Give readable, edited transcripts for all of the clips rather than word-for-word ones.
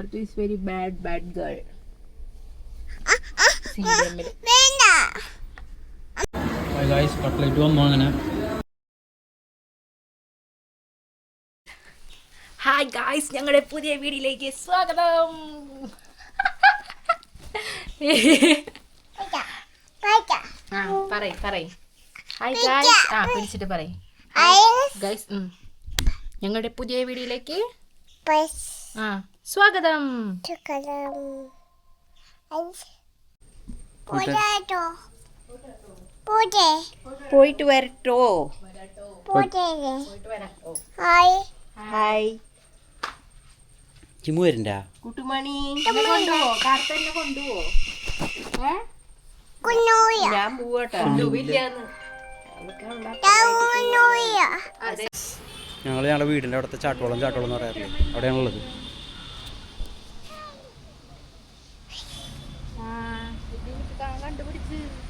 Kartu is very bad girl. Hi guys, cutlet വന്നു അങ്ങനെ. Hi guys, ഞങ്ങളുടെ പുതിയ വീഡിയോയിലേക്ക് സ്വാഗതം. പറയ് ഹായ് ഗായ്സ്. പിടിച്ചിട്ട് പറയ് ഗായ്സ്. ഞങ്ങളുടെ പുതിയ വീഡിയോയിലേക്ക് സ്വാഗതം. പോയിട്ട് വരട്ടോ. ഹായ് ചിമു വരണ്ട. കുട്ടുമണി കൊണ്ടുപോ, കാർത്തന്നെ കൊണ്ടുപോ. ഞാൻ പോവാട്ടോ. ഞങ്ങൾ ഞങ്ങളുടെ വീടിൻ്റെ അവിടുത്തെ ചാട്ടോളം എന്ന് പറയാറില്ലേ, അവിടെയാണുള്ളത്.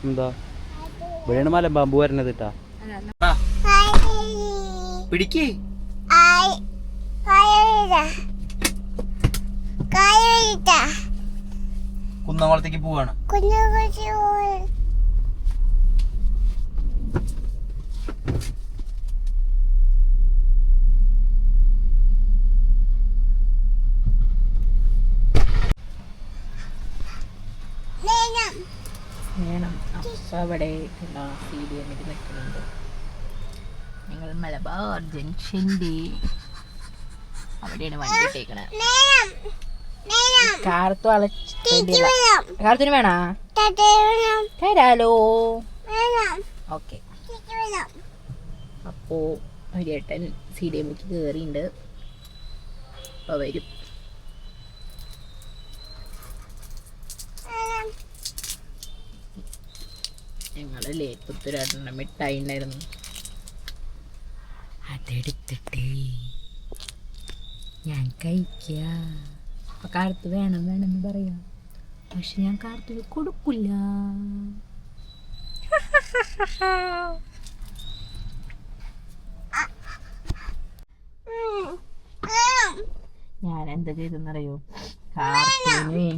എന്താ ഇവിടെയാണ് മലമ്പാമ്പ് വരണത് കേട്ടാ. പിടിക്ക്. കുന്നംകുളത്തേക്ക് പോവാണ്. വേണം. അപ്പം അവിടെ CDM നിൽക്കുന്നുണ്ട്. ഞങ്ങൾ മലബാർ ജംഗ്ഷൻ്റെ അവിടെയാണ് വണ്ടി ഇട്ടേക്കണത്. കാർത്തിന് വേണോ? തരാലോ. ഓക്കെ. അപ്പോൾ ഒരു ഏട്ടൻ CDMക്ക് കയറിയിട്ടുണ്ട്. അപ്പോൾ വരും. ഞങ്ങളല്ലേ പുത്തൂരാട്ടൻ്റെ മിഠായി ഉണ്ടായിരുന്നു, അതെടുത്തിട്ട് ഞാൻ കഴിക്കുക. അപ്പം കാർത്ത് വേണമെന്ന് പറയാം, പക്ഷെ ഞാൻ കാർത്തിന് കൊടുക്കില്ല. ഞാൻ എന്താ ചെയ്തെന്നറിയോ? കാർത്തൂന്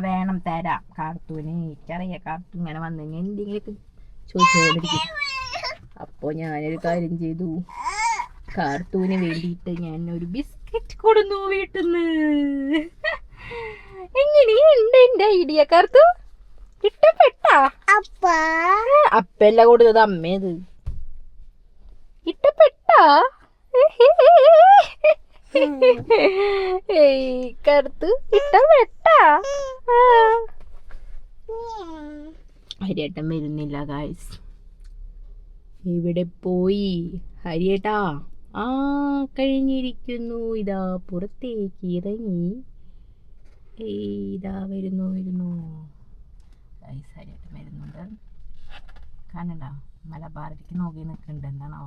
വേണം, തരാം. കാർത്തൂന് എനിക്കറിയാം. കാർത്തു ഇങ്ങനെ വന്നു കഴിഞ്ഞാൽ എന്തെങ്കിലുമൊക്കെ ചോദിച്ചുകൊണ്ടിരിക്കും. അപ്പോൾ ഞാനൊരു കാര്യം ചെയ്തു. കാർത്തൂന് വേണ്ടിയിട്ട് ഞാൻ ഒരു ബിസ്ക്കറ്റ് കൊടുന്നു വീട്ടിൽ നിന്ന്. എങ്ങനെയുണ്ട് എൻ്റെ ഐഡിയ കാർത്തു? ഇഷ്ടപ്പെട്ടാ? അപ്പല്ല കൊടുത്തത്, അമ്മേത്. ഇഷ്ടപ്പെട്ടാ? കറുത്ത് ഇഷ്ടപ്പെട്ടാ? ഹരിയേട്ടൻ വരുന്നില്ല ഗായ്സ്. ഇവിടെ പോയി ഹരിയേട്ടാ? കഴിഞ്ഞിരിക്കുന്നു. ഇതാ പുറത്തേക്ക് ഇറങ്ങി. ഇതാ വരുന്നു ഗായ്സ്. ഹരിയേട്ടൻ വരുന്നുണ്ട്. കാണണ്ട, മലബാറിലേക്ക് നോക്കി നിൽക്കുന്നുണ്ട്. എന്താണോ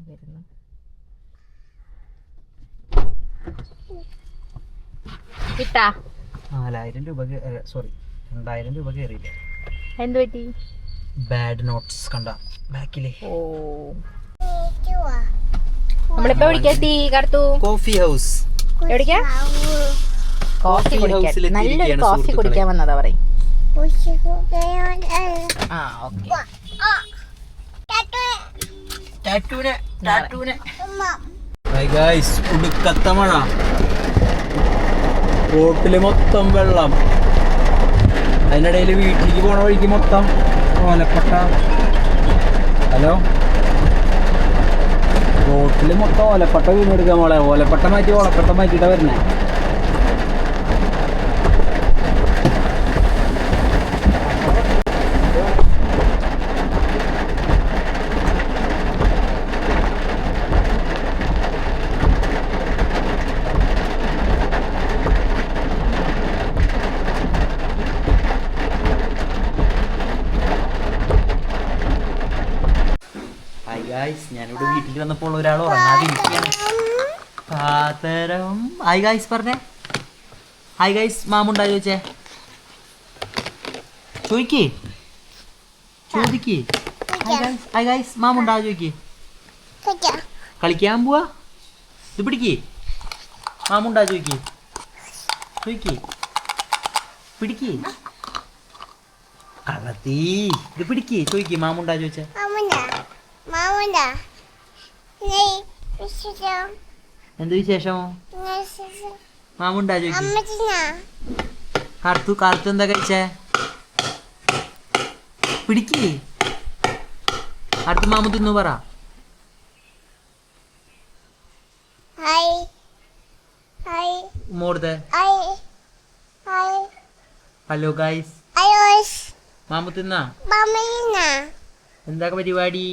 വരുന്നു. കിട്ടാ? 4000 രൂപ, സോറി 2000 രൂപ കയറിയില്ല. എന്ത് പറ്റി? ബാഡ് നോട്ട്സ് കണ്ട ബാക്കില്. നമ്മളിപ്പോ എവിടേക്കെത്തി കറുത്തു? Coffee house. എവിടേക്കാ? കോഫി കുടിക്കാൻ. നല്ലൊരു കോഫി കുടിക്കാൻ വന്നതാ പറയും. ഉടുക്കത്ത മഴ, റോട്ടില് മൊത്തം വെള്ളം. അതിനിടയിൽ വീട്ടിലേക്ക് പോണ വഴിക്ക് മൊത്തം ഓലപ്പട്ട. ഹലോ, റോട്ടില് മൊത്തം ഓലപ്പട്ട വീണെടുക്കുക മോളെ. ഓലപ്പട്ട മാറ്റി ഓലപ്പട്ട മാറ്റിയിട്ടാ വരുന്നേ. ഞാനിവിടെ വീട്ടിൽ വന്നപ്പോൾ ഒരാൾ ഉറങ്ങാതിരിക്കുകയാണ്. ഹായ് ഗായ്സ് പറഞ്ഞേ. Hi guys. മാമുണ്ടായി ചോദിച്ചേ. ചോദിക്കേ. ഹായ് ഗായ്സ് മാമുണ്ടാ ചോദിക്കേ. കളിക്കാൻ പോവാ? ഇത് പിടിക്ക്. മാമുണ്ടാ ചോദിക്ക്. ചോദിക്ക്. പിടിക്ക്. കള്ളത്തി. ഇത് പിടിക്ക്. ചോദിക്ക്. മാമുണ്ടാ ചോദിച്ച. എന്ത് വിശേഷം? മാമുണ്ടാ ചോദിക്ക്. കാർത്തു എന്താ കഴിച്ചേ? പിടിക്ക്. അടുത്ത് മാമു തിന്നു പറ. മോർദേ. Hello guys. മാമു തിന്നാ? എന്താ പരിപാടി?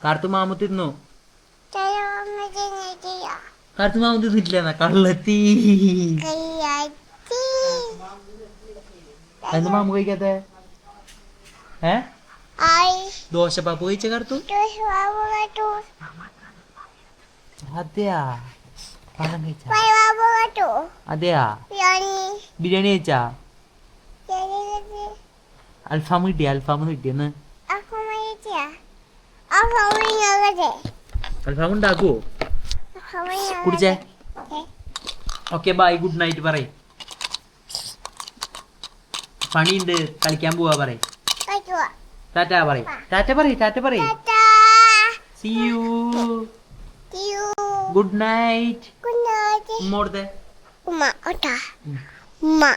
കാർത്തു മാമു തിന്നു. കാർത്തു മാമു തിന്നിട്ടില്ല. കള്ളത്തി. എന്താ മാമു കഴിക്കാത്തെ? ദോശ പാപ്പു കഴിച്ച കാർത്തു? അതെയാ? പഴം കഴിച്ച? അതെയാ? ബിരിയാണി കഴിച്ചാ? അൽഫാം കിട്ടിയെന്ന്? അൽഫാം ഉണ്ടാക്കുവോ? കുടിച്ചേ. ഓക്കെ ബൈ, ഗുഡ് നൈറ്റ് പറയ്. പണിയുണ്ട്, കളിക്കാൻ പോവാ പറയ്. ടാറ്റ പറയ്. ടാറ്റ പറയ്. See you. Good night. More than. Uma.